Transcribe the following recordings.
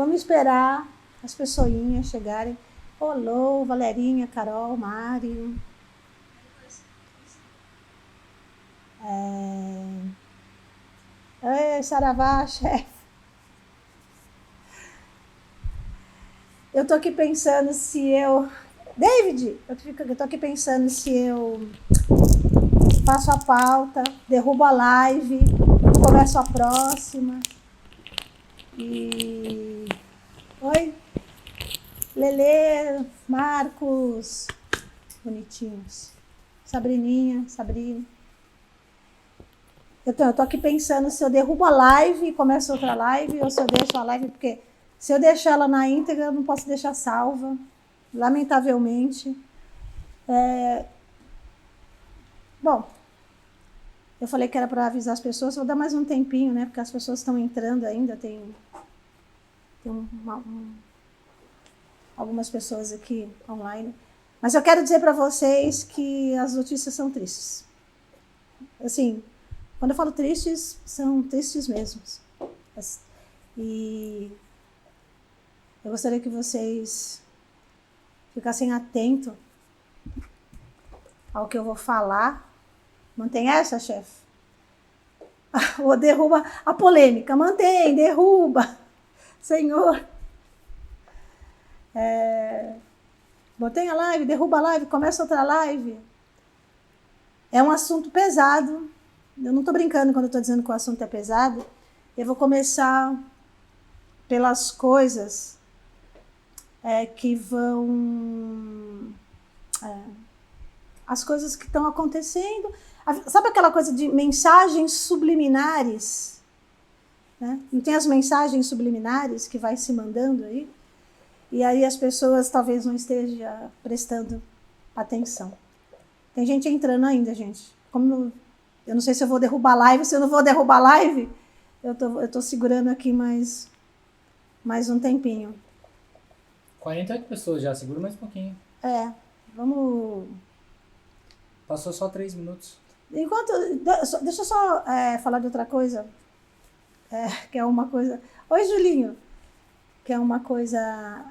Vamos esperar as pessoinhas chegarem. Olô, Valerinha, Carol, Mário. Saravá, chefe. Eu tô aqui pensando se eu... David, eu tô aqui pensando se eu faço a pauta, derrubo a live, começo a próxima. E... Oi? Lelê, Marcos, bonitinhos. Sabrininha, Sabrina. Eu tô aqui pensando se eu derrubo a live e começo outra live, ou se eu deixo a live, porque se eu deixar ela na íntegra, eu não posso deixar salva, lamentavelmente. Bom, eu falei que era para avisar as pessoas, vou dar mais um tempinho, né? Porque as pessoas estão entrando ainda, tem algumas pessoas aqui online. Mas eu quero dizer para vocês que as notícias são tristes. Assim, quando eu falo tristes, são tristes mesmos. E eu gostaria que vocês ficassem atentos ao que eu vou falar. Mantém essa, chefe? Ou derruba a polêmica. Mantém, derruba. Senhor. Mantém a live, derruba a live, começa outra live. É um assunto pesado. Eu não estou brincando quando eu estou dizendo que o assunto é pesado. Eu vou começar pelas coisas que vão... as coisas que estão acontecendo. Sabe aquela coisa de mensagens subliminares? Né? Não tem as mensagens subliminares que vai se mandando aí? E aí as pessoas talvez não estejam prestando atenção. Tem gente entrando ainda, gente. Como eu não sei se eu vou derrubar a live, se eu não vou derrubar a live, eu tô segurando aqui mais um tempinho. 48 pessoas já, segura mais um pouquinho. Vamos... Passou só 3 minutos. Deixa eu só falar de outra coisa. Que é uma coisa... Oi, Julinho. Que é uma coisa...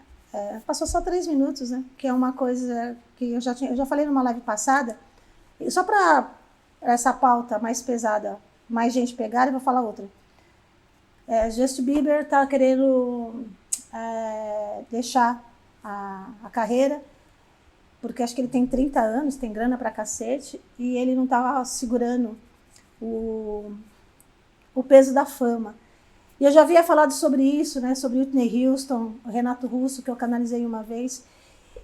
passou só 3 minutos, né? Que é uma coisa que eu já falei numa live passada. E só para essa pauta mais pesada, mais gente pegar, eu vou falar outra. Justin Bieber tá querendo deixar a carreira, porque acho que ele tem 30 anos, tem grana pra cacete, e ele não tava segurando o peso da fama. E eu já havia falado sobre isso, né, sobre Whitney Houston, o Renato Russo, que eu canalizei uma vez.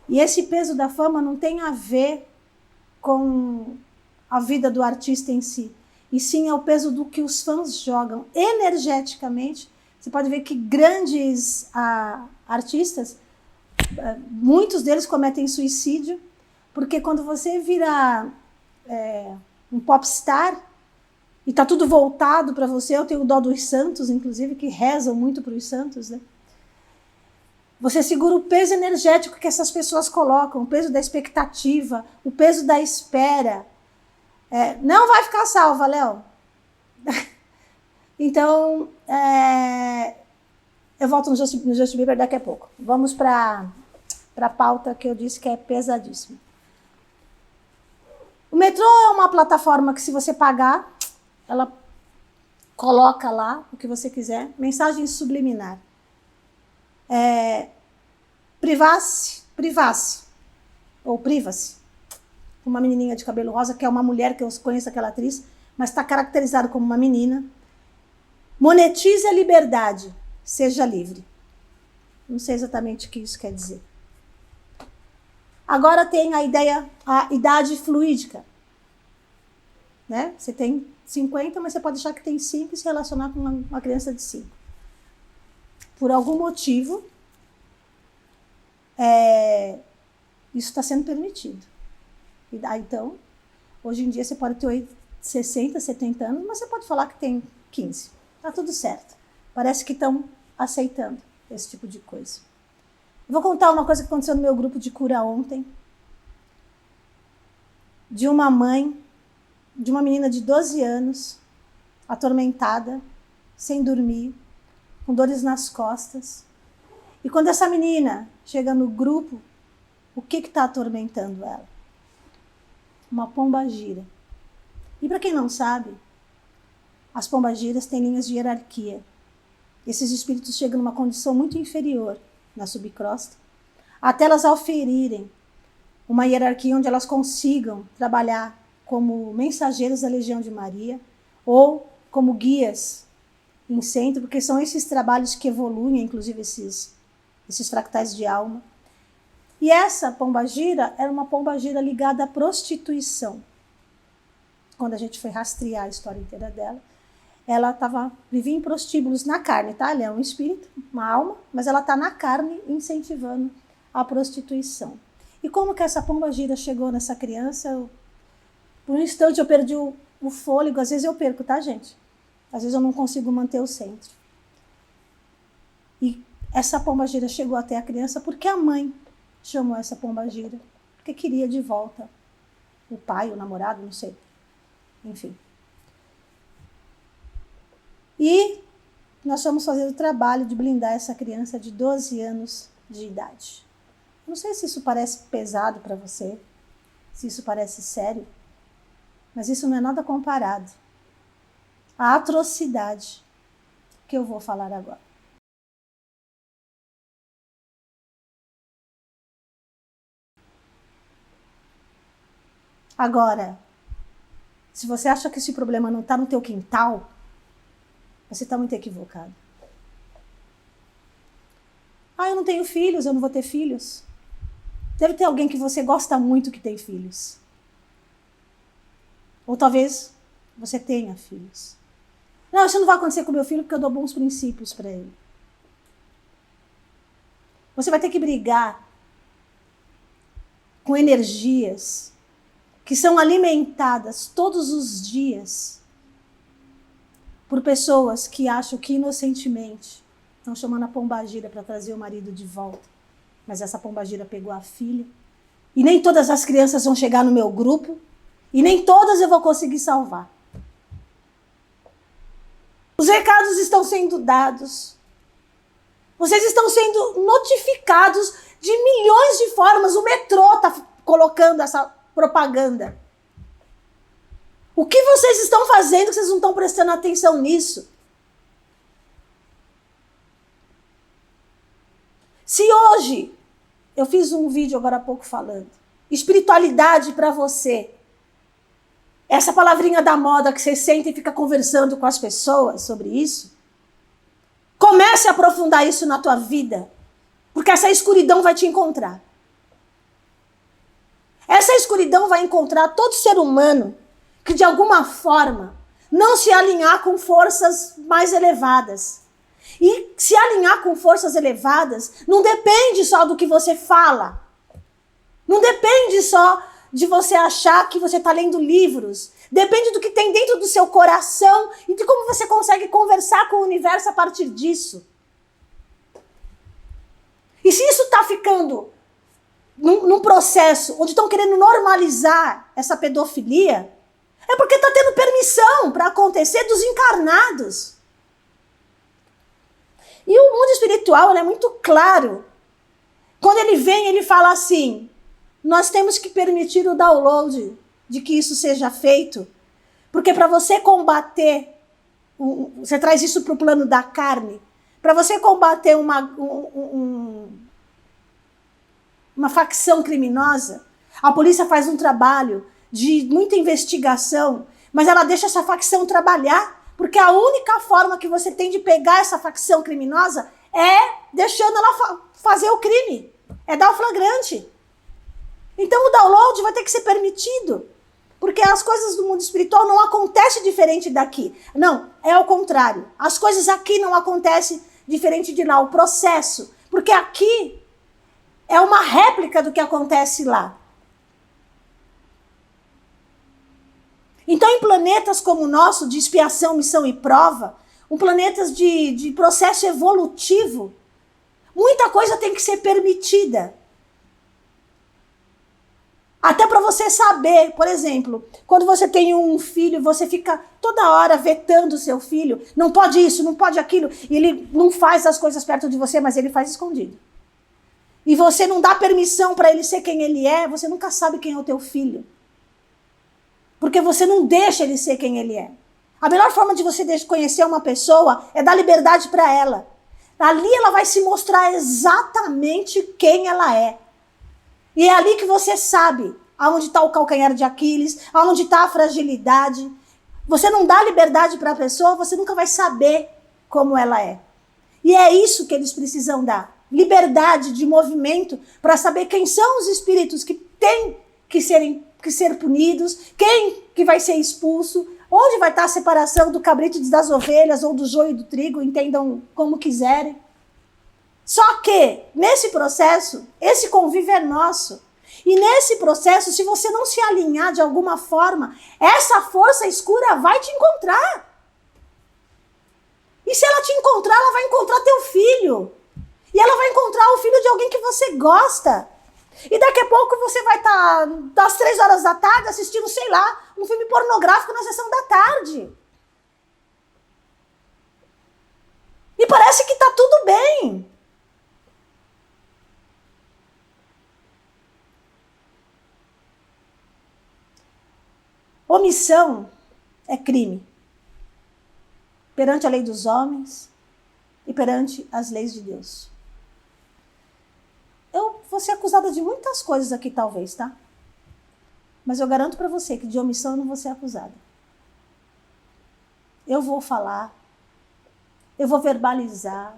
E esse peso da fama não tem a ver com a vida do artista em si, e sim é o peso do que os fãs jogam energeticamente. Você pode ver que grandes artistas, muitos deles cometem suicídio, porque quando você vira um popstar, e tá tudo voltado para você, eu tenho dó dos santos, inclusive, que rezam muito para os santos, né? Você segura o peso energético que essas pessoas colocam, o peso da expectativa, o peso da espera. Não vai ficar salva, Léo. Então, eu volto no Justin Bieber daqui a pouco. Vamos para a pauta que eu disse que é pesadíssima. O metrô é uma plataforma que, se você pagar, ela coloca lá o que você quiser. Mensagem subliminar. Privacy. Ou privacy. Uma menininha de cabelo rosa, que é uma mulher, que eu conheço aquela atriz, mas está caracterizado como uma menina. Monetize a liberdade. Seja livre. Não sei exatamente o que isso quer dizer. Agora tem a idade fluídica. Né? Você tem 50, mas você pode achar que tem 5 e se relacionar com uma criança de 5. Por algum motivo, isso está sendo permitido. Então, hoje em dia você pode ter 60, 70 anos, mas você pode falar que tem 15. Tá tudo certo. Parece que estão aceitando esse tipo de coisa. Eu vou contar uma coisa que aconteceu no meu grupo de cura ontem. De uma mãe, de uma menina de 12 anos, atormentada, sem dormir, com dores nas costas, E quando essa menina chega no grupo, o que está atormentando ela? Uma pombagira. E para quem não sabe, as pombagiras têm linhas de hierarquia. Esses espíritos chegam numa condição muito inferior na subcrosta, até elas auferirem uma hierarquia onde elas consigam trabalhar como mensageiros da Legião de Maria ou como guias em centro, porque são esses trabalhos que evoluem, inclusive esses fractais de alma. E essa pombagira era uma pombagira ligada à prostituição. Quando a gente foi rastrear a história inteira dela, ela vivia em prostíbulos na carne, tá? Ela é um espírito, uma alma, mas ela está na carne incentivando a prostituição. E como que essa pombagira chegou nessa criança? Por um instante eu perdi o fôlego, às vezes eu perco, tá, gente? Às vezes eu não consigo manter o centro. E essa pombagira chegou até a criança porque a mãe chamou essa pombagira, porque queria de volta o pai, o namorado, não sei. Enfim. E nós fomos fazer o trabalho de blindar essa criança de 12 anos de idade. Não sei se isso parece pesado para você, se isso parece sério, mas isso não é nada comparado à atrocidade que eu vou falar agora. Agora, se você acha que esse problema não está no teu quintal, você está muito equivocado. Eu não tenho filhos, eu não vou ter filhos. Deve ter alguém que você gosta muito que tem filhos. Ou talvez você tenha filhos. Não, isso não vai acontecer com meu filho porque eu dou bons princípios para ele. Você vai ter que brigar com energias que são alimentadas todos os dias por pessoas que acham que inocentemente estão chamando a pombagira para trazer o marido de volta. Mas essa pombagira pegou a filha. E nem todas as crianças vão chegar no meu grupo. E nem todas eu vou conseguir salvar. Os recados estão sendo dados. Vocês estão sendo notificados de milhões de formas. O metrô está colocando essa propaganda. O que vocês estão fazendo que vocês não estão prestando atenção nisso? Se hoje, eu fiz um vídeo agora há pouco falando, espiritualidade para você, essa palavrinha da moda que você senta e fica conversando com as pessoas sobre isso, comece a aprofundar isso na tua vida, porque essa escuridão vai te encontrar. Essa escuridão vai encontrar todo ser humano que de alguma forma não se alinhar com forças mais elevadas. E se alinhar com forças elevadas não depende só do que você fala. Não depende só de você achar que você está lendo livros. Depende do que tem dentro do seu coração e de como você consegue conversar com o universo a partir disso. E se isso está ficando num processo onde estão querendo normalizar essa pedofilia, é porque está tendo permissão para acontecer dos encarnados. E o mundo espiritual é muito claro. Quando ele vem, ele fala assim, nós temos que permitir o download de que isso seja feito, porque para você combater, você traz isso para o plano da carne, para você combater uma facção criminosa, a polícia faz um trabalho de muita investigação, mas ela deixa essa facção trabalhar, porque a única forma que você tem de pegar essa facção criminosa é deixando ela fazer o crime, é dar o flagrante. Então o download vai ter que ser permitido, porque as coisas do mundo espiritual não acontecem diferente daqui. Não, é ao contrário. As coisas aqui não acontecem diferente de lá, o processo, porque aqui é uma réplica do que acontece lá. Então, em planetas como o nosso, de expiação, missão e prova, planetas de processo evolutivo, muita coisa tem que ser permitida. Até para você saber, por exemplo, quando você tem um filho, você fica toda hora vetando o seu filho. Não pode isso, não pode aquilo. E ele não faz as coisas perto de você, mas ele faz escondido. E você não dá permissão para ele ser quem ele é, você nunca sabe quem é o teu filho. Porque você não deixa ele ser quem ele é. A melhor forma de você conhecer uma pessoa é dar liberdade para ela. Ali ela vai se mostrar exatamente quem ela é. E é ali que você sabe aonde está o calcanhar de Aquiles, aonde está a fragilidade. Você não dá liberdade para a pessoa, você nunca vai saber como ela é. E é isso que eles precisam dar. Liberdade de movimento para saber quem são os espíritos que têm que ser punidos, quem que vai ser expulso, onde vai estar a separação do cabrito das ovelhas ou do joio e do trigo, entendam como quiserem. Só que, nesse processo, esse convívio é nosso. E nesse processo, se você não se alinhar de alguma forma, essa força escura vai te encontrar. E se ela te encontrar, ela vai encontrar teu filho. E ela vai encontrar o filho de alguém que você gosta. E daqui a pouco você vai estar das 3 horas da tarde assistindo, sei lá, um filme pornográfico na sessão da tarde. E parece que está tudo bem. Omissão é crime. Perante a lei dos homens e perante as leis de Deus. Eu vou ser acusada de muitas coisas aqui, talvez, tá? Mas eu garanto para você que de omissão eu não vou ser acusada. Eu vou falar, eu vou verbalizar,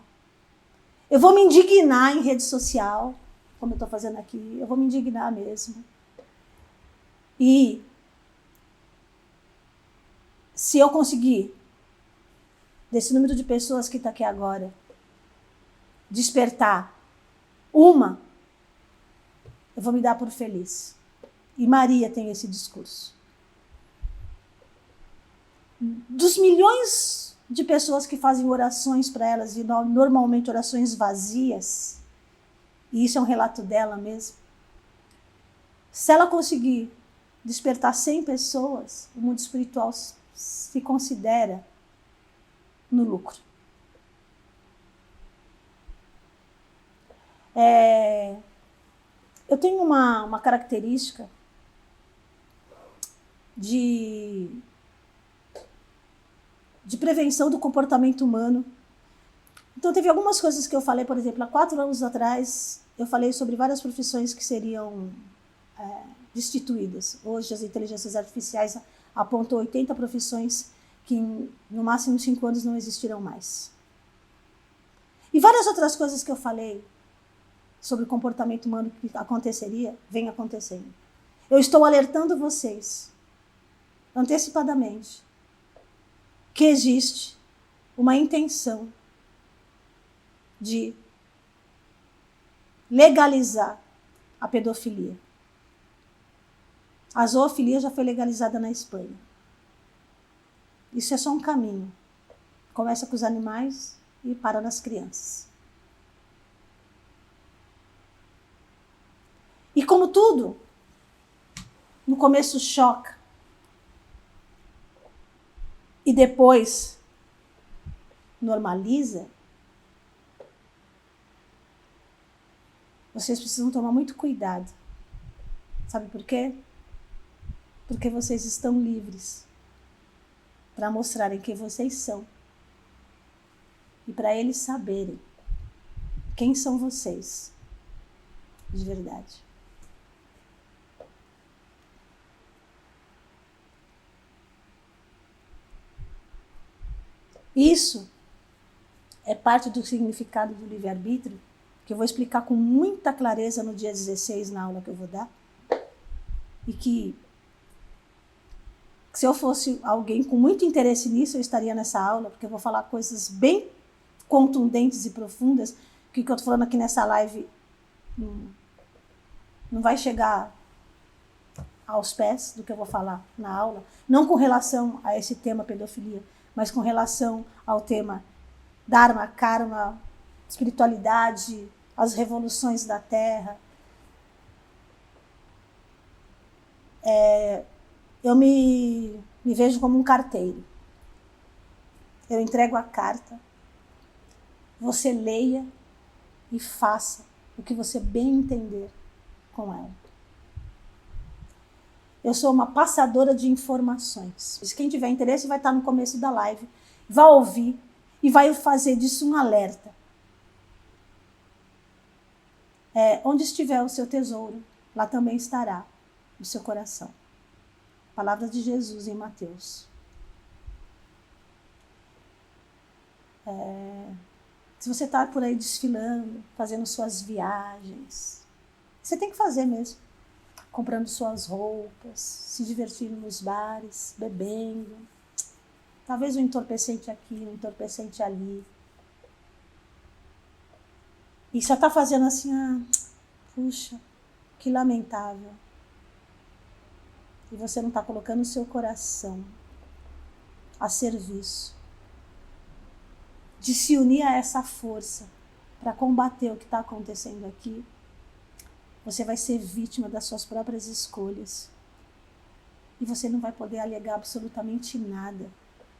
eu vou me indignar em rede social, como eu estou fazendo aqui, eu vou me indignar mesmo. E se eu conseguir, desse número de pessoas que está aqui agora, despertar uma, eu vou me dar por feliz. E Maria tem esse discurso. Dos milhões de pessoas que fazem orações para elas, e normalmente orações vazias, e isso é um relato dela mesmo, se ela conseguir despertar 100 pessoas, o mundo espiritual se considera no lucro. Eu tenho uma característica de prevenção do comportamento humano. Então, teve algumas coisas que eu falei, por exemplo, há 4 anos atrás, eu falei sobre várias profissões que seriam destituídas. Hoje, as inteligências artificiais apontam 80 profissões que, no máximo 5 anos, não existirão mais. E várias outras coisas que eu falei sobre o comportamento humano que aconteceria, vem acontecendo. Eu estou alertando vocês, antecipadamente, que existe uma intenção de legalizar a pedofilia. A zoofilia já foi legalizada na Espanha. Isso é só um caminho. Começa com os animais e para nas crianças. E como tudo, no começo choca. E depois normaliza. Vocês precisam tomar muito cuidado. Sabe por quê? Porque vocês estão livres para mostrarem quem vocês são. E para eles saberem quem são vocês de verdade. Isso é parte do significado do livre-arbítrio, que eu vou explicar com muita clareza no dia 16, na aula que eu vou dar. E que, se eu fosse alguém com muito interesse nisso, eu estaria nessa aula, porque eu vou falar coisas bem contundentes e profundas, que o que eu estou falando aqui nessa live não vai chegar aos pés do que eu vou falar na aula, não com relação a esse tema pedofilia, mas com relação ao tema Dharma, Karma, espiritualidade, as revoluções da Terra. Eu me vejo como um carteiro. Eu entrego a carta, você leia e faça o que você bem entender com ela. Eu sou uma passadora de informações. Quem tiver interesse vai estar no começo da live, vai ouvir e vai fazer disso um alerta. Onde estiver o seu tesouro, lá também estará o seu coração. Palavras de Jesus em Mateus. Se você está por aí desfilando, fazendo suas viagens, você tem que fazer mesmo. Comprando suas roupas, se divertindo nos bares, bebendo. Talvez um entorpecente aqui, um entorpecente ali. E você está fazendo assim, puxa, que lamentável. E você não está colocando o seu coração a serviço de se unir a essa força para combater o que está acontecendo aqui. Você vai ser vítima das suas próprias escolhas. E você não vai poder alegar absolutamente nada.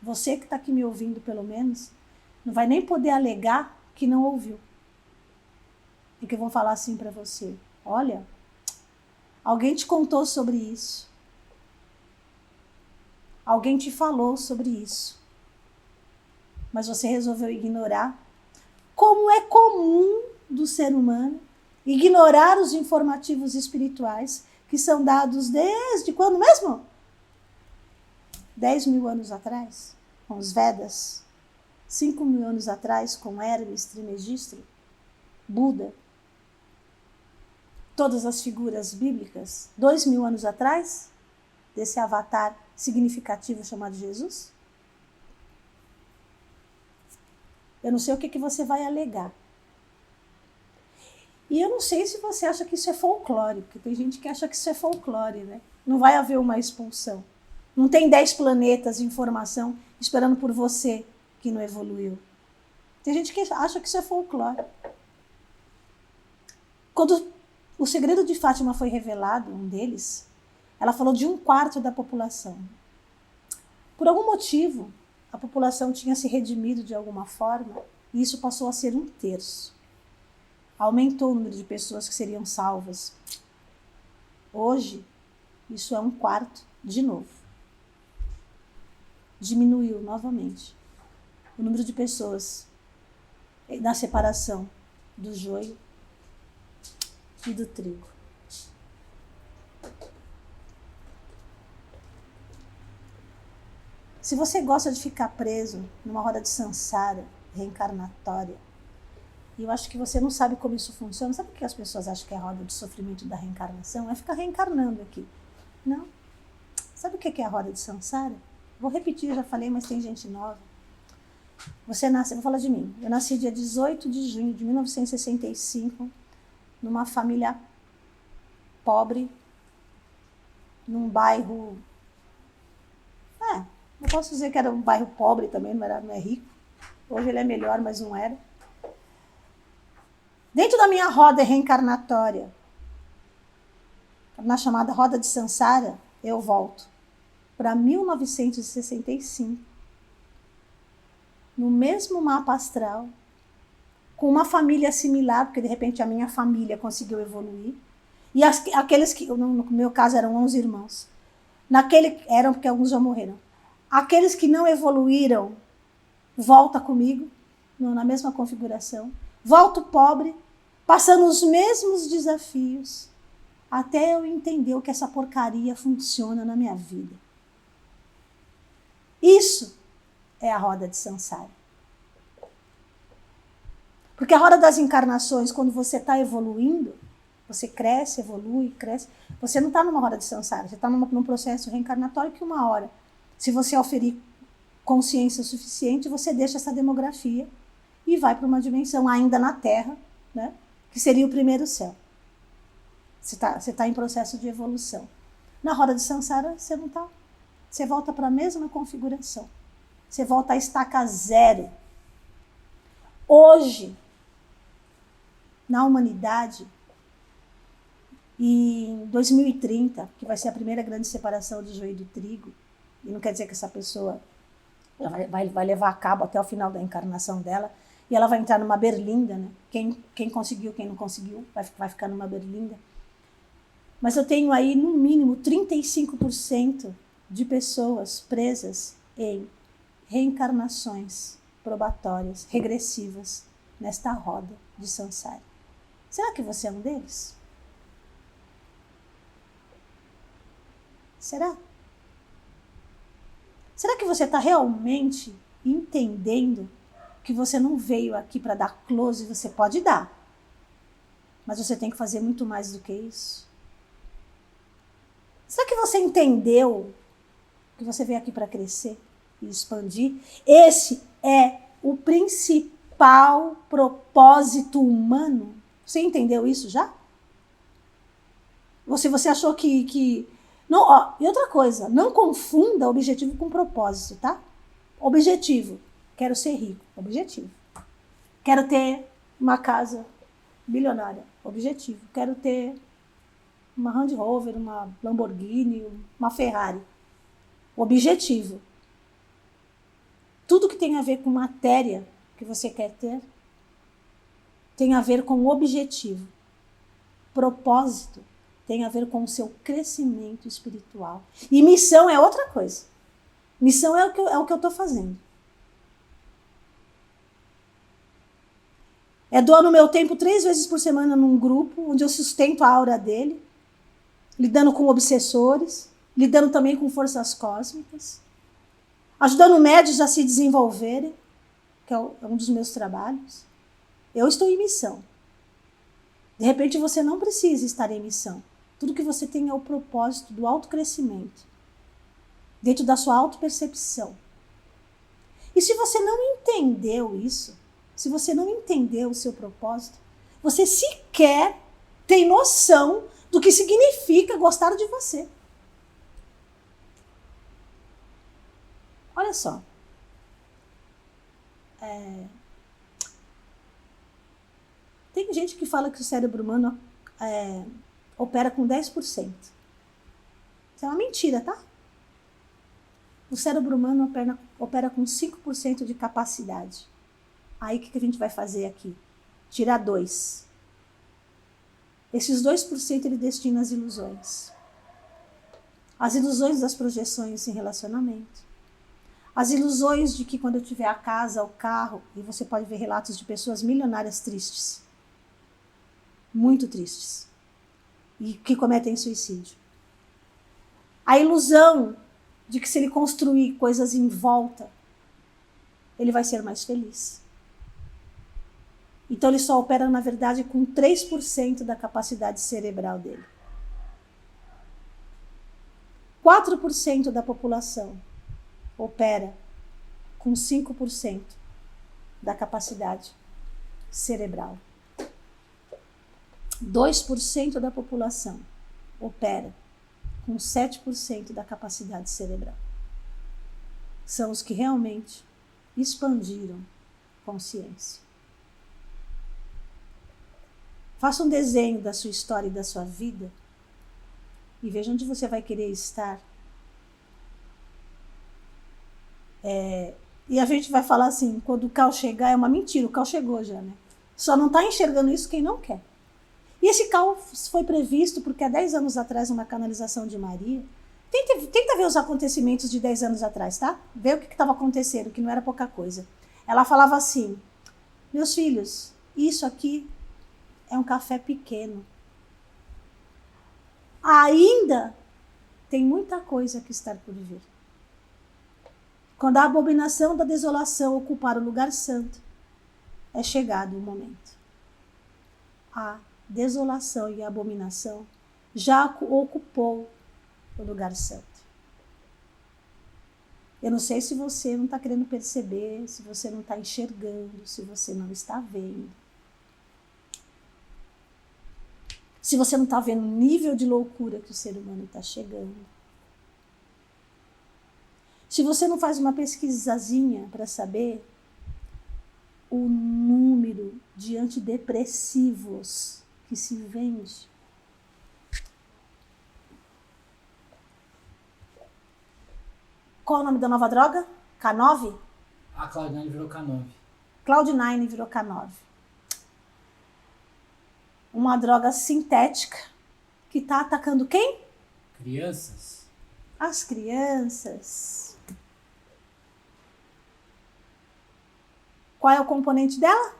Você que está aqui me ouvindo, pelo menos, não vai nem poder alegar que não ouviu. Porque vão falar assim para você: olha, alguém te contou sobre isso. Alguém te falou sobre isso. Mas você resolveu ignorar. Como é comum do ser humano ignorar os informativos espirituais que são dados desde quando mesmo? 10 mil anos atrás, com os Vedas. 5 mil anos atrás, com Hermes Trismegisto, Buda. Todas as figuras bíblicas. 2 mil anos atrás, desse avatar significativo chamado Jesus. Eu não sei o que você vai alegar. E eu não sei se você acha que isso é folclore, porque tem gente que acha que isso é folclore, né? Não vai haver uma expulsão. Não tem 10 planetas de informação esperando por você que não evoluiu. Tem gente que acha que isso é folclore. Quando o segredo de Fátima foi revelado, um deles, ela falou de 1/4 da população. Por algum motivo, a população tinha se redimido de alguma forma e isso passou a ser 1/3. Aumentou o número de pessoas que seriam salvas. Hoje, isso é 1/4 de novo. Diminuiu novamente o número de pessoas na separação do joio e do trigo. Se você gosta de ficar preso numa roda de samsara reencarnatória, e eu acho que você não sabe como isso funciona, sabe por que as pessoas acham que é a roda de sofrimento da reencarnação? É ficar reencarnando aqui. Não. Sabe o que é a roda de samsara? Vou repetir, eu já falei, mas tem gente nova. Você nasce, vou falar de mim. Eu nasci dia 18 de junho de 1965, numa família pobre, num bairro... eu posso dizer que era um bairro pobre também, não é rico. Hoje ele é melhor, mas não era. Dentro da minha roda reencarnatória, na chamada roda de samsara, eu volto para 1965, no mesmo mapa astral, com uma família similar, porque de repente a minha família conseguiu evoluir, e aqueles que, no meu caso, eram 11 irmãos. Eram porque alguns já morreram. Aqueles que não evoluíram, volta comigo, na mesma configuração. Volto pobre, passando os mesmos desafios, até eu entender o que essa porcaria funciona na minha vida. Isso é a roda de samsara. Porque a roda das encarnações, quando você está evoluindo, você cresce, evolui, cresce. Você não está numa roda de samsara, você está num processo reencarnatório que uma hora, se você oferir consciência suficiente, você deixa essa demografia e vai para uma dimensão ainda na Terra, né, que seria o primeiro céu. Você tá em processo de evolução. Na roda de samsara, você não está. Você volta para a mesma configuração. Você volta à estaca zero. Hoje, na humanidade, E em 2030, que vai ser a primeira grande separação do joio e do trigo, e não quer dizer que essa pessoa vai levar a cabo até o final da encarnação dela, e ela vai entrar numa berlinda, né? Quem conseguiu, quem não conseguiu, vai ficar numa berlinda. Mas eu tenho aí, no mínimo, 35% de pessoas presas em reencarnações probatórias, regressivas, nesta roda de samsara. Será que você é um deles? Será? Será que você está realmente entendendo que você não veio aqui para dar close? Você pode dar, mas você tem que fazer muito mais do que isso. Será que você entendeu que você veio aqui para crescer e expandir? Esse é o principal propósito humano. Você entendeu isso já? Você achou que... Não, ó, e outra coisa, não confunda objetivo com propósito, tá? Objetivo, quero ser rico, objetivo. Quero ter uma casa bilionária, objetivo. Quero ter uma Land Rover, uma Lamborghini, uma Ferrari, objetivo. Tudo que tem a ver com matéria que você quer ter tem a ver com objetivo. Propósito tem a ver com o seu crescimento espiritual. E missão é outra coisa. Missão é o que eu estou fazendo. É doando meu tempo 3 vezes por semana num grupo, onde eu sustento a aura dele, lidando com obsessores, lidando também com forças cósmicas, ajudando médios a se desenvolverem, que é um dos meus trabalhos. Eu estou em missão. De repente você não precisa estar em missão. Tudo que você tem é o propósito do autocrescimento, dentro da sua autopercepção. E se você não entendeu isso, se você não entendeu o seu propósito, você sequer tem noção do que significa gostar de você. Olha só. Tem gente que fala que o cérebro humano opera com 10%. Isso é uma mentira, tá? O cérebro humano opera com 5% de capacidade. Aí o que a gente vai fazer aqui? Tirar 2. Esses 2% ele destina às ilusões. As ilusões das projeções em relacionamento. As ilusões de que quando eu tiver a casa, o carro, e você pode ver relatos de pessoas milionárias tristes. Muito tristes. E que cometem suicídio. A ilusão de que se ele construir coisas em volta, ele vai ser mais feliz. Então ele só opera, na verdade, com 3% da capacidade cerebral dele. 4% da população opera com 5% da capacidade cerebral. 2% da população opera com 7% da capacidade cerebral. São os que realmente expandiram consciência. Faça um desenho da sua história e da sua vida e veja onde você vai querer estar. E a gente vai falar assim, quando o caos chegar, é uma mentira, o caos chegou já, né? Só não está enxergando isso quem não quer. E esse caos foi previsto porque há 10 anos atrás, uma canalização de Maria, tenta ver os acontecimentos de 10 anos atrás, tá? Vê o que estava acontecendo, que não era pouca coisa. Ela falava assim, meus filhos, isso aqui é um café pequeno. Ainda tem muita coisa que está por vir. Quando a abominação da desolação ocupar o lugar santo, é chegado o momento. A desolação e a abominação já ocupou o lugar santo. Eu não sei se você não está querendo perceber, se você não está enxergando, se você não está vendo. Se você não está vendo o nível de loucura que o ser humano está chegando. Se você não faz uma pesquisazinha para saber o número de antidepressivos que se vende, Qual é o nome da nova droga? K9? A Cloud9 virou K9. Cloud9 virou K9. Uma droga sintética que está atacando quem? Crianças. As crianças. Qual é o componente dela?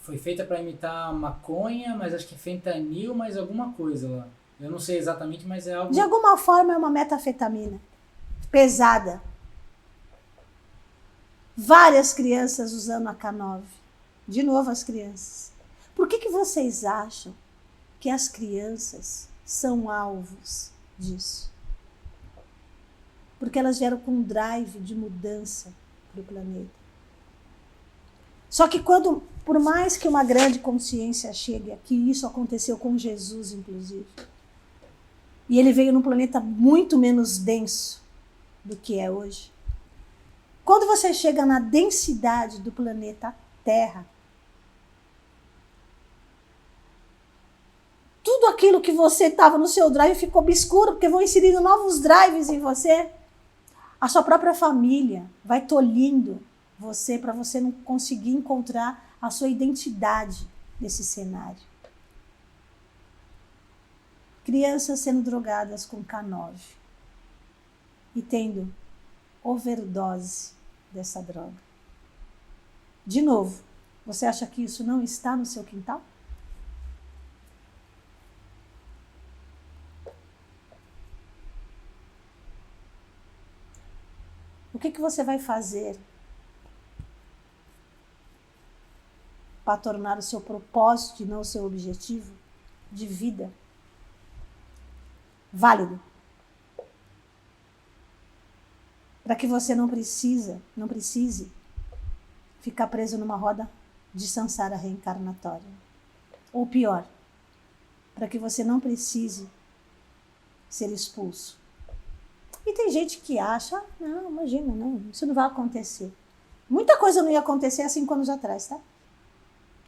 Foi feita para imitar maconha, mas acho que é fentanil, mais alguma coisa lá. Eu não sei exatamente, mas é algo... De alguma forma é uma metanfetamina pesada. Várias crianças usando a K9. De novo as crianças. Por que vocês acham que as crianças são alvos disso? Porque elas vieram com um drive de mudança para o planeta. Só que quando, por mais que uma grande consciência chegue aqui, isso aconteceu com Jesus, inclusive, e ele veio num planeta muito menos denso do que é hoje. Quando você chega na densidade do planeta Terra, tudo aquilo que você estava no seu drive ficou obscuro, porque vão inserindo novos drives em você. A sua própria família vai tolhindo você para você não conseguir encontrar a sua identidade nesse cenário. Crianças sendo drogadas com K9 e tendo overdose dessa droga. De novo, você acha que isso não está no seu quintal? O que você vai fazer para tornar o seu propósito e não o seu objetivo de vida válido? Para que você não precise ficar preso numa roda de samsara reencarnatória. Ou pior, para que você não precise ser expulso. E tem gente que acha, não, imagina, não, isso não vai acontecer. Muita coisa não ia acontecer há 5 anos atrás, tá?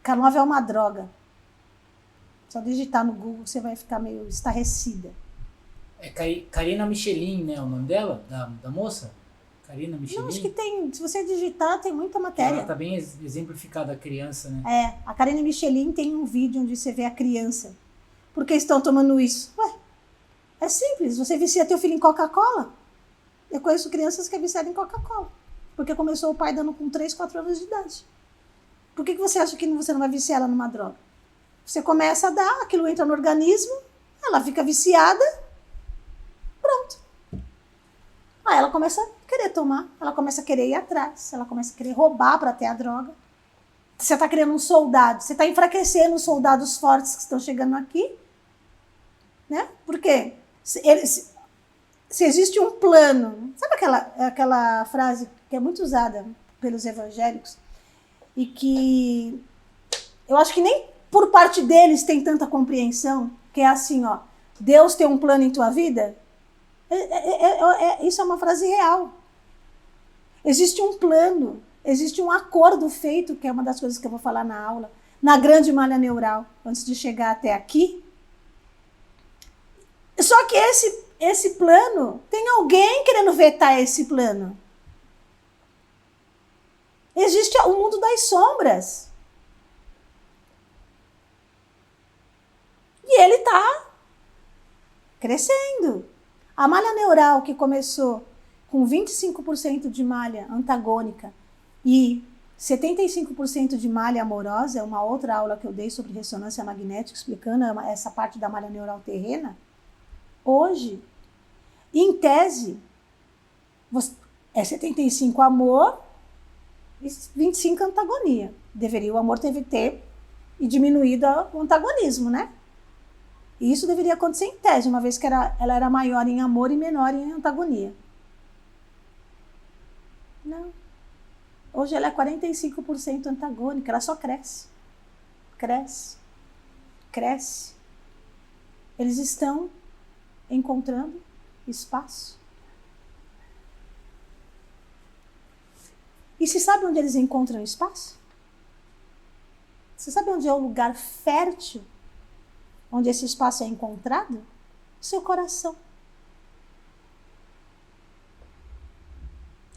K9 é uma droga. Só digitar no Google você vai ficar meio estarrecida. É Karina Michelin, né? O nome dela? Da moça? Karina Michelin? Não, acho que tem, se você digitar, tem muita matéria. Ela tá bem exemplificada, a criança, né? É, a Karina Michelin tem um vídeo onde você vê a criança. Por que estão tomando isso? Ué, é simples, você vicia teu filho em Coca-Cola. Eu conheço crianças que é viciada em Coca-Cola. Porque começou o pai dando com 3, 4 anos de idade. Por que você acha que você não vai viciar ela numa droga? Você começa a dar, aquilo entra no organismo, ela fica viciada, pronto. Aí ela começa a querer tomar, ela começa a querer ir atrás, ela começa a querer roubar para ter a droga. Você está criando um soldado, você está enfraquecendo os soldados fortes que estão chegando aqui, né? Porque se existe um plano, sabe aquela frase que é muito usada pelos evangélicos e que eu acho que nem por parte deles tem tanta compreensão, que é assim, ó, Deus tem um plano em tua vida? Isso é uma frase real. Existe um plano, existe um acordo feito, que é uma das coisas que eu vou falar na aula, na grande malha neural, antes de chegar até aqui. Só que esse plano, tem alguém querendo vetar esse plano. Existe o mundo das sombras. E ele está crescendo. A malha neural que começou com 25% de malha antagônica e 75% de malha amorosa, é uma outra aula que eu dei sobre ressonância magnética, explicando essa parte da malha neural terrena. Hoje, em tese, é 75 amor e 25 antagonia. O amor teve que ter e diminuído o antagonismo, né? E isso deveria acontecer em tese, uma vez que ela era maior em amor e menor em antagonia. Não. Hoje ela é 45% antagônica, ela só cresce. Cresce. Cresce. Eles estão encontrando espaço. E se sabe onde eles encontram espaço? Você sabe onde é o lugar fértil onde esse espaço é encontrado? Seu coração.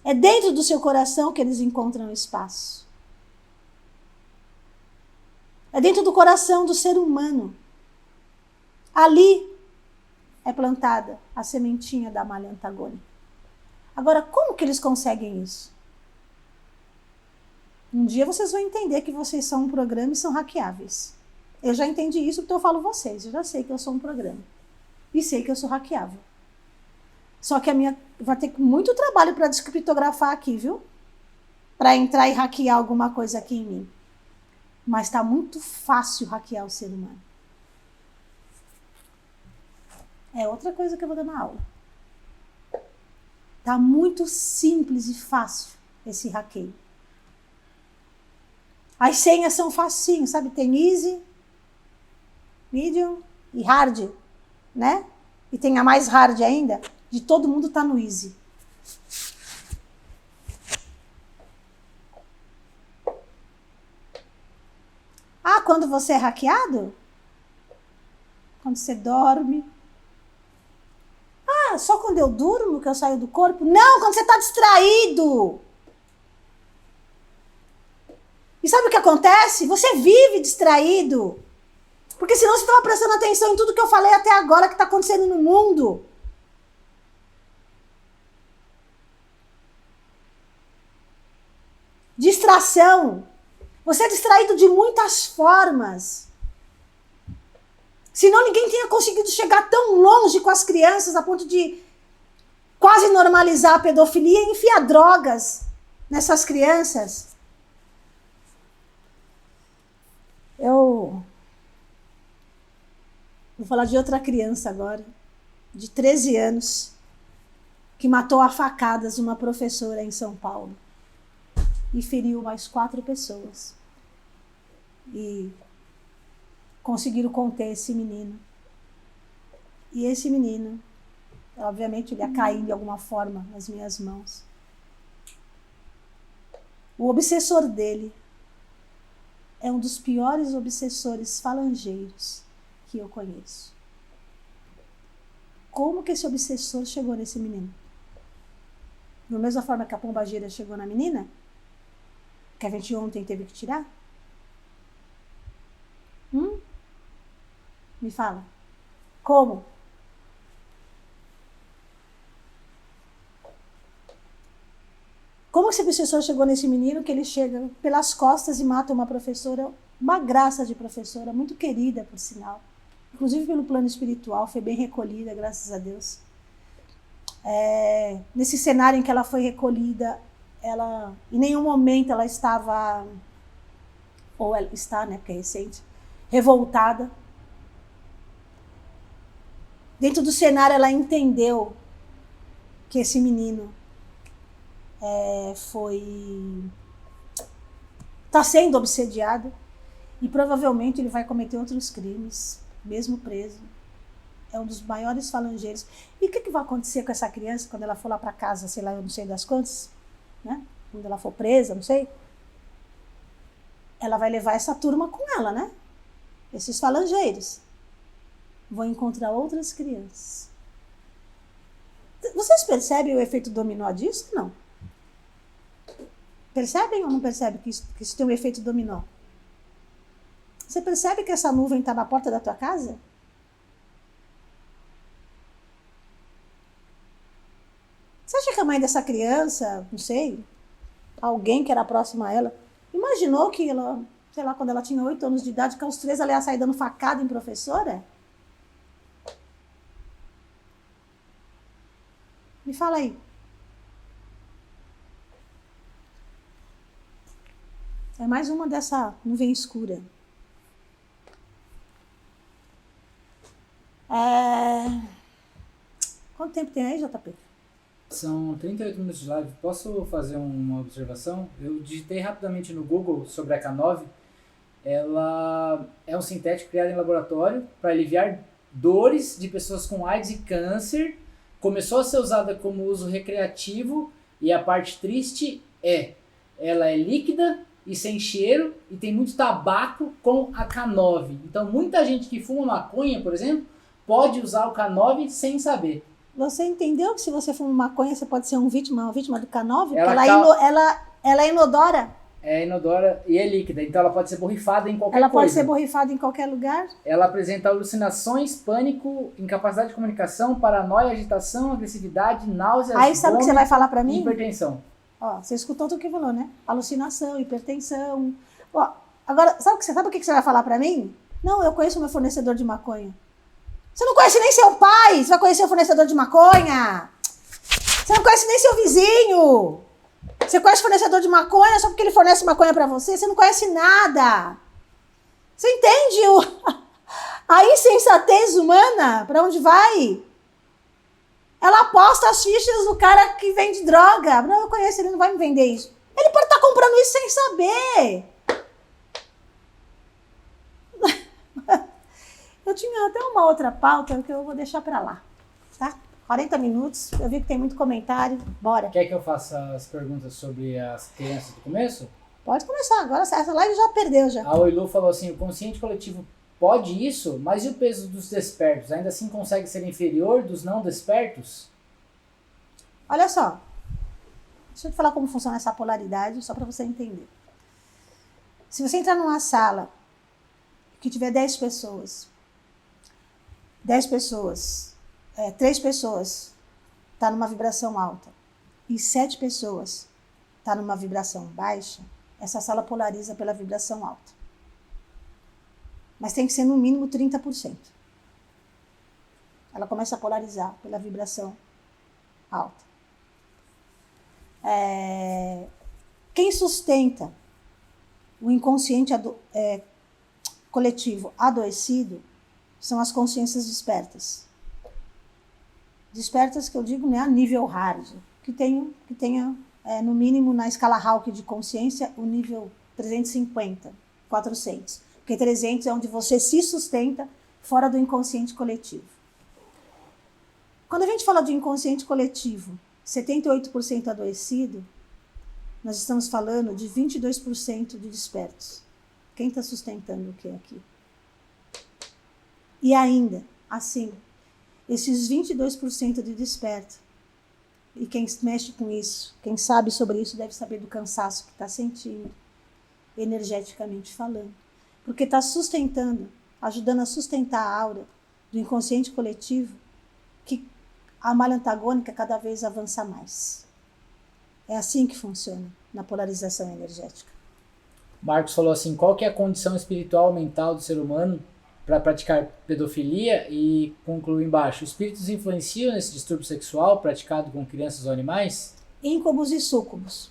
É dentro do seu coração que eles encontram espaço. É dentro do coração do ser humano. Ali é plantada a sementinha da malha antagônica. Agora, como que eles conseguem isso? Um dia vocês vão entender que vocês são um programa e são hackeáveis. Eu já entendi isso porque eu falo vocês. Eu já sei que eu sou um programa. E sei que eu sou hackeável. Só que a minha vai ter muito trabalho para descriptografar aqui, viu? Para entrar e hackear alguma coisa aqui em mim. Mas está muito fácil hackear o ser humano. É outra coisa que eu vou dar na aula. Está muito simples e fácil esse hackeio. As senhas são facinho, sabe? Tem easy, medium e hard, né? E tem a mais hard ainda. De todo mundo tá no easy. Ah, quando você é hackeado? Quando você dorme. Ah, só quando eu durmo que eu saio do corpo? Não, quando você tá distraído. E sabe o que acontece? Você vive distraído. Porque senão você estava prestando atenção em tudo que eu falei até agora que está acontecendo no mundo. Distração. Você é distraído de muitas formas. Senão ninguém tinha conseguido chegar tão longe com as crianças a ponto de quase normalizar a pedofilia e enfiar drogas nessas crianças. Eu vou falar de outra criança agora, de 13 anos, que matou a facadas uma professora em São Paulo e feriu mais 4 pessoas. E conseguiram conter esse menino. E esse menino, obviamente, ele ia cair de alguma forma nas minhas mãos. O obsessor dele é um dos piores obsessores falangeiros que eu conheço. Como que esse obsessor chegou nesse menino? Da mesma forma que a pombagira chegou na menina? Que a gente ontem teve que tirar? Me fala. Como? Como esse obsessor chegou nesse menino que ele chega pelas costas e mata uma professora, uma graça de professora, muito querida, por sinal. Inclusive pelo plano espiritual, foi bem recolhida, graças a Deus. Nesse cenário em que ela foi recolhida, ela, em nenhum momento ela estava, ou ela está, né, porque é recente, revoltada. Dentro do cenário ela entendeu que esse menino está sendo obsediado e provavelmente ele vai cometer outros crimes, mesmo preso. É um dos maiores falangeiros. E o que vai acontecer com essa criança quando ela for lá para casa, sei lá, eu não sei das quantas, né? Quando ela for presa, não sei. Ela vai levar essa turma com ela, né? Esses falangeiros vão encontrar outras crianças. Vocês percebem o efeito dominó disso? Não. Percebem ou não percebem que isso tem um efeito dominó? Você percebe que essa nuvem está na porta da tua casa? Você acha que a mãe dessa criança, não sei, alguém que era próximo a ela, imaginou que ela, sei lá, quando ela tinha 8 anos de idade, que aos 13 ela ia sair dando facada em professora? Me fala aí. É mais uma dessa nuvem escura. Quanto tempo tem aí, JP? São 38 minutos de live. Posso fazer uma observação? Eu digitei rapidamente no Google sobre a K9. Ela é um sintético criado em laboratório para aliviar dores de pessoas com AIDS e câncer. Começou a ser usada como uso recreativo e a parte triste ela é líquida e sem cheiro e tem muito tabaco com a K9. Então muita gente que fuma maconha, por exemplo, pode usar o K9 sem saber. Você entendeu que se você fuma maconha, você pode ser uma vítima do K9? Porque Ela ela é inodora. É inodora e é líquida, então ela pode ser borrifada em qualquer Ela coisa. pode ser borrifada em qualquer lugar. Ela apresenta alucinações, pânico, incapacidade de comunicação, paranoia, agitação, agressividade, náuseas, Aí sabe o que você vai falar pra e mim? hipertensão. Ó, você escutou tudo que falou, né? Alucinação, hipertensão. Ó, agora, sabe o que você vai falar pra mim? Não, eu conheço o meu fornecedor de maconha. Você não conhece nem seu pai, você vai conhecer o fornecedor de maconha. Você não conhece nem seu vizinho. Você conhece o fornecedor de maconha só porque ele fornece maconha pra você? Você não conhece nada. Você entende a insensatez humana? Pra onde vai? Ela aposta as fichas do cara que vende droga. Não, eu conheço, ele não vai me vender isso. Ele pode estar comprando isso sem saber. Eu tinha até uma outra pauta que eu vou deixar pra lá, tá? 40 minutos, eu vi que tem muito comentário, bora. Quer que eu faça as perguntas sobre as crianças do começo? Pode começar, agora essa live já perdeu já. A Oilu falou assim, o consciente coletivo pode isso, mas e o peso dos despertos? Ainda assim consegue ser inferior dos não despertos? Olha só, deixa eu te falar como funciona essa polaridade, só pra você entender. Se você entrar numa sala que tiver 10 pessoas, 3 pessoas tá numa vibração alta e 7 pessoas tá numa vibração baixa, essa sala polariza pela vibração alta. Mas tem que ser no mínimo 30%. Ela começa a polarizar pela vibração alta. Quem sustenta o inconsciente coletivo adoecido são as consciências despertas. Despertas que eu digo, né, a nível hard, que tenha no mínimo na escala Hawking de consciência o nível 350, 400. Porque 300 é onde você se sustenta fora do inconsciente coletivo. Quando a gente fala de inconsciente coletivo, 78% adoecido, nós estamos falando de 22% de despertos. Quem está sustentando o que aqui? E ainda, assim, esses 22% de desperto, e quem mexe com isso, quem sabe sobre isso, deve saber do cansaço que está sentindo, energeticamente falando. Porque está sustentando, ajudando a sustentar a aura do inconsciente coletivo, que a malha antagônica cada vez avança mais. É assim que funciona na polarização energética. Marcos falou assim, qual que é a condição espiritual mental do ser humano para praticar pedofilia? E conclui embaixo, espíritos influenciam nesse distúrbio sexual praticado com crianças ou animais? Íncubos e súcubos.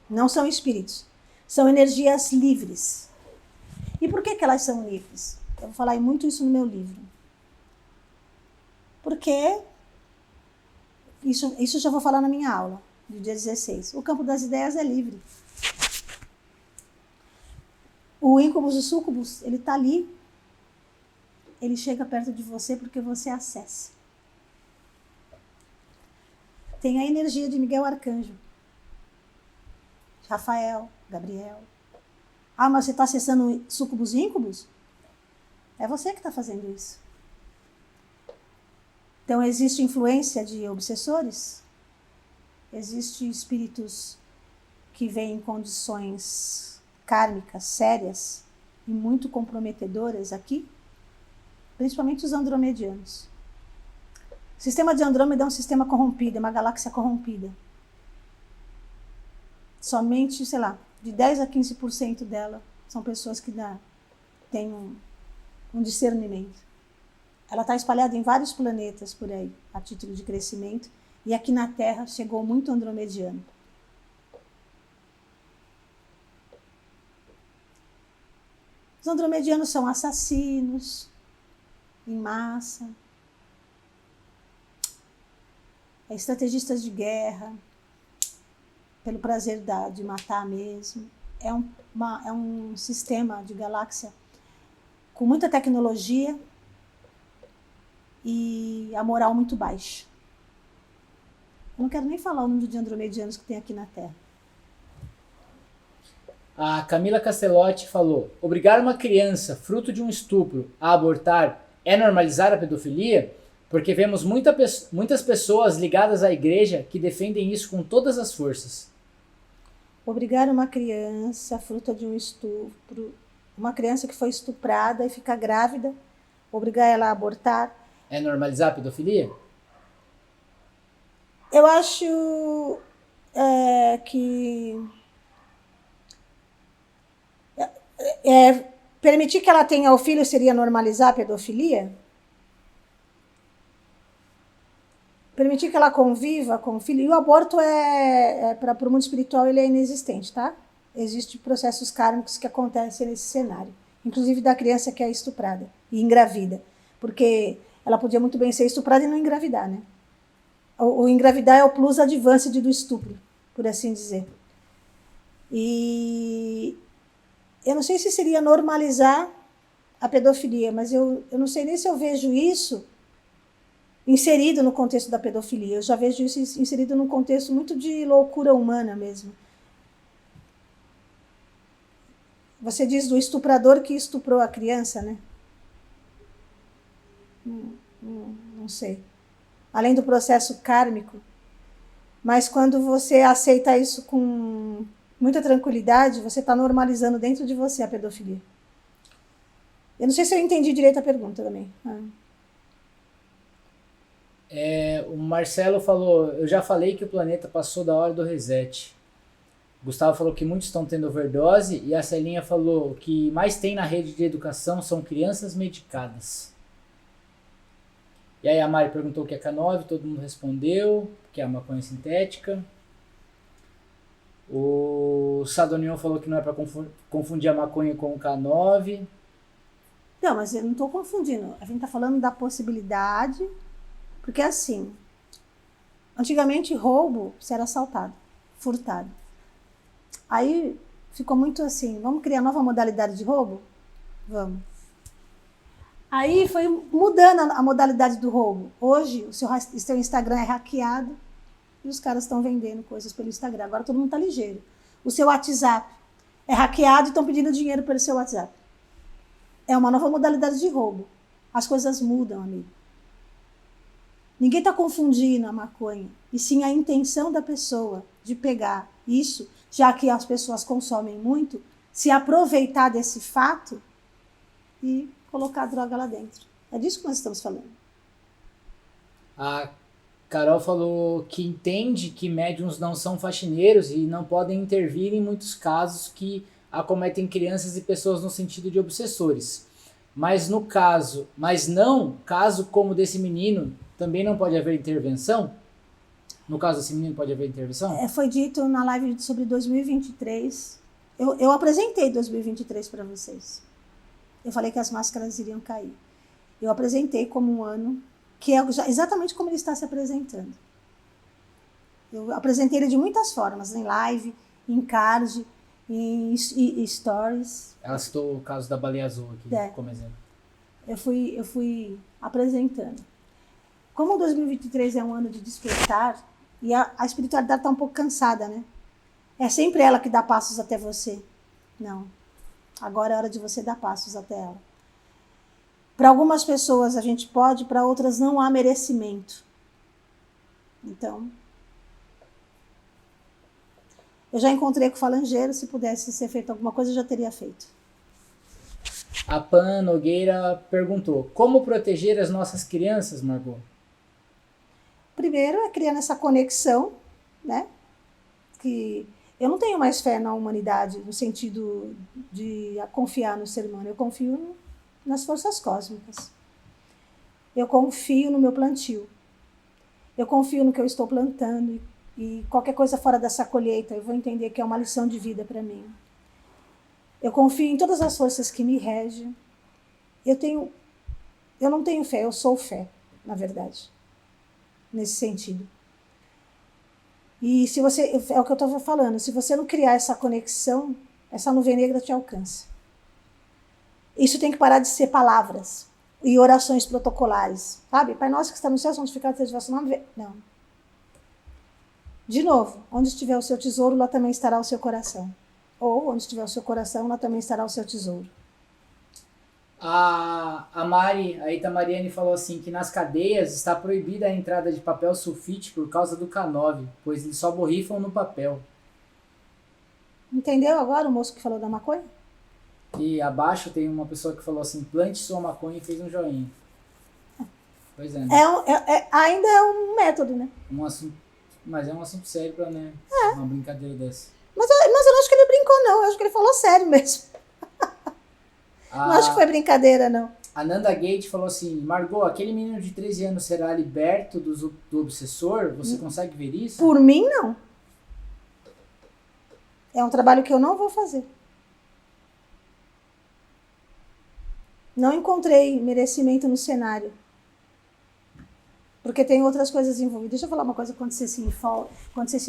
Não são espíritos. São energias livres. E por que elas são livres? Eu vou falar muito isso no meu livro. Porque, isso eu já vou falar na minha aula, do dia 16. O campo das ideias é livre. O íncubus e súcubus, ele está ali. Ele chega perto de você porque você acessa. Tem a energia de Miguel Arcanjo. Rafael, Gabriel. Ah, mas você está acessando súcubus e íncubus? É você que está fazendo isso. Então, existe influência de obsessores? Existem espíritos que vêm em condições kármicas sérias e muito comprometedoras aqui? Principalmente os andromedianos. O sistema de Andrômeda é um sistema corrompido, é uma galáxia corrompida. Somente, sei lá, de 10 a 15% dela são pessoas que têm um discernimento. Ela está espalhada em vários planetas por aí, a título de crescimento, e aqui na Terra chegou muito andromediano. Os andromedianos são assassinos em massa, estrategistas de guerra, pelo prazer de matar mesmo. É um sistema de galáxia com muita tecnologia e a moral muito baixa. Eu não quero nem falar o número de andromedianos que tem aqui na Terra. A Camila Castellotti falou, obrigar uma criança, fruto de um estupro, a abortar é normalizar a pedofilia? Porque vemos muitas pessoas ligadas à igreja que defendem isso com todas as forças. Obrigar uma criança, fruto de um estupro, uma criança que foi estuprada e fica grávida, obrigar ela a abortar. É normalizar a pedofilia? Eu acho que permitir que ela tenha o filho seria normalizar a pedofilia? Permitir que ela conviva com o filho. E o aborto para o mundo espiritual, ele é inexistente, tá? Existem processos kármicos que acontecem nesse cenário. Inclusive da criança que é estuprada e engravida. Porque ela podia muito bem ser estuprada e não engravidar, né? O engravidar é o plus advanced do estupro, por assim dizer. E eu não sei se seria normalizar a pedofilia, mas eu não sei nem se eu vejo isso inserido no contexto da pedofilia. Eu já vejo isso inserido num contexto muito de loucura humana mesmo. Você diz do estuprador que estuprou a criança, né? Não sei. Além do processo kármico. Mas quando você aceita isso com muita tranquilidade, você está normalizando dentro de você a pedofilia. Eu não sei se eu entendi direito a pergunta também. O Marcelo falou, eu já falei que o planeta passou da hora do reset. Gustavo falou que muitos estão tendo overdose e a Celinha falou que mais tem na rede de educação são crianças medicadas. E aí a Mari perguntou o que é K9, todo mundo respondeu, que é a maconha sintética. O Sadonion falou que não é para confundir a maconha com o K9. Não, mas eu não estou confundindo. A gente está falando da possibilidade, porque assim, antigamente roubo, você era assaltado, furtado. Aí ficou muito assim, vamos criar nova modalidade de roubo? Vamos. Aí foi mudando a modalidade do roubo. Hoje, o seu Instagram é hackeado e os caras estão vendendo coisas pelo Instagram. Agora todo mundo está ligeiro. O seu WhatsApp é hackeado e estão pedindo dinheiro pelo seu WhatsApp. É uma nova modalidade de roubo. As coisas mudam, amigo. Ninguém está confundindo a maconha, e sim a intenção da pessoa de pegar isso, já que as pessoas consomem muito, se aproveitar desse fato e colocar a droga lá dentro. É disso que nós estamos falando. A Carol falou que entende que médiums não são faxineiros e não podem intervir em muitos casos que acometem crianças e pessoas no sentido de obsessores. Mas não caso como desse menino, também não pode haver intervenção? No caso desse menino, pode haver intervenção? Foi dito na live sobre 2023. Eu apresentei 2023 para vocês. Eu falei que as máscaras iriam cair. Eu apresentei como um ano que é exatamente como ele está se apresentando. Eu apresentei ele de muitas formas, em live, em card, em stories. Ela citou o caso da baleia azul aqui como exemplo. Eu fui apresentando. Como 2023 é um ano de despertar, e a espiritualidade está um pouco cansada, né? É sempre ela que dá passos até você. Não. Agora é hora de você dar passos até ela. Para algumas pessoas a gente pode, para outras não há merecimento. Então, eu já encontrei com o falangeiro, se pudesse ser feito alguma coisa, eu já teria feito. A Pan Nogueira perguntou, como proteger as nossas crianças, Margot? Primeiro é criando essa conexão, né? Que eu não tenho mais fé na humanidade, no sentido de confiar no ser humano. Eu confio nas forças cósmicas. Eu confio no meu plantio. Eu confio no que eu estou plantando. E qualquer coisa fora dessa colheita, eu vou entender que é uma lição de vida para mim. Eu confio em todas as forças que me regem. Eu não tenho fé, eu sou fé, na verdade. Nesse sentido. E se você, é o que eu estava falando, se você não criar essa conexão, essa nuvem negra te alcança. Isso tem que parar de ser palavras e orações protocolares, sabe? Pai nosso que está no céu, santificado seja o vosso nome. Não. De novo, onde estiver o seu tesouro, lá também estará o seu coração. Ou onde estiver o seu coração, lá também estará o seu tesouro. A Mari, a Itamariane falou assim que nas cadeias está proibida a entrada de papel sulfite por causa do K9, pois eles só borrifam no papel. Entendeu agora o moço que falou da maconha? E abaixo tem uma pessoa que falou assim, plante sua maconha e fez um joinha. Pois é, né? Ainda é um método, né? Mas é um assunto sério pra, né? Uma brincadeira dessa. Mas eu não acho que ele brincou, não. Eu acho que ele falou sério mesmo. Não acho que foi brincadeira, não. A Nanda Gate falou assim, Margot, aquele menino de 13 anos será liberto do obsessor? Você consegue ver isso? Por mim, não. É um trabalho que eu não vou fazer. Não encontrei merecimento no cenário. Porque tem outras coisas envolvidas. Deixa eu falar uma coisa quando você se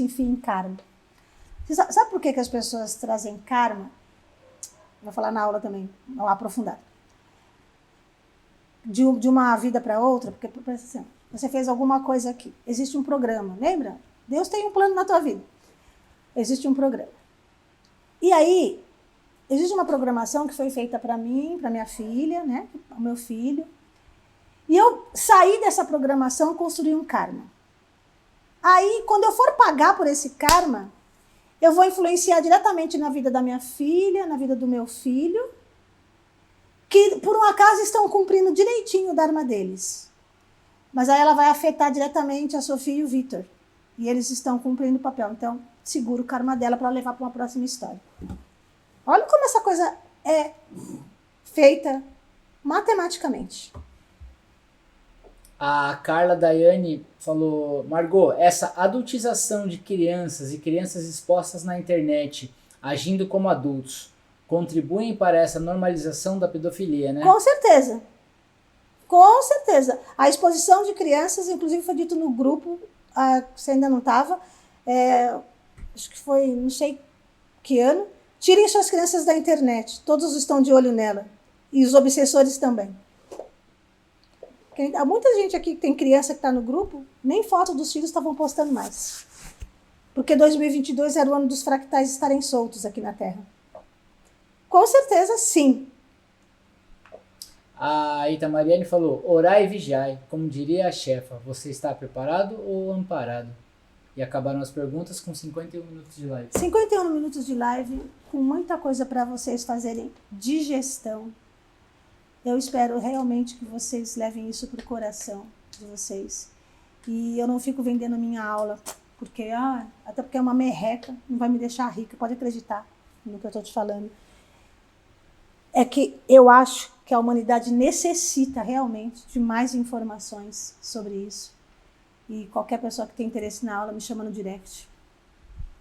enfia em karma. Você sabe por que as pessoas trazem karma? Vou falar na aula também, não aprofundar. De uma vida para outra, porque assim, você fez alguma coisa aqui. Existe um programa, lembra? Deus tem um plano na tua vida. Existe um programa. E aí, existe uma programação que foi feita para mim, para minha filha, né? O meu filho. E eu saí dessa programação e construí um karma. Aí, quando eu for pagar por esse karma, eu vou influenciar diretamente na vida da minha filha, na vida do meu filho, que por um acaso estão cumprindo direitinho o dharma deles. Mas aí ela vai afetar diretamente a Sofia e o Vitor. E eles estão cumprindo o papel. Então, segura o karma dela para levar para uma próxima história. Olha como essa coisa é feita matematicamente. A Carla Daiane falou, Margot, essa adultização de crianças e crianças expostas na internet, agindo como adultos, contribuem para essa normalização da pedofilia, né? Com certeza. Com certeza. A exposição de crianças, inclusive foi dito no grupo, você ainda não estava, acho que foi, não sei que ano, tirem suas crianças da internet, todos estão de olho nela. E os obsessores também. Há muita gente aqui que tem criança que está no grupo, nem foto dos filhos estavam postando mais. Porque 2022 era o ano dos fractais estarem soltos aqui na Terra. Com certeza, sim. A Itamariane falou, orai e vigiai, como diria a chefa, você está preparado ou amparado? E acabaram as perguntas com 51 minutos de live. 51 minutos de live, com muita coisa para vocês fazerem digestão. Eu espero realmente que vocês levem isso para o coração de vocês. E eu não fico vendendo minha aula, porque até porque é uma merreca, não vai me deixar rica, pode acreditar no que eu estou te falando. É que eu acho que a humanidade necessita realmente de mais informações sobre isso. E qualquer pessoa que tem interesse na aula me chama no direct,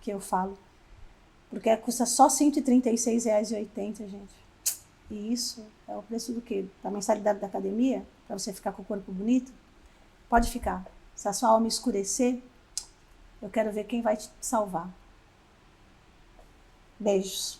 que eu falo. Porque custa só R$ 136,80, gente. E isso é o preço do quê? Da mensalidade da academia? Para você ficar com o corpo bonito? Pode ficar. Se a sua alma escurecer, eu quero ver quem vai te salvar. Beijos.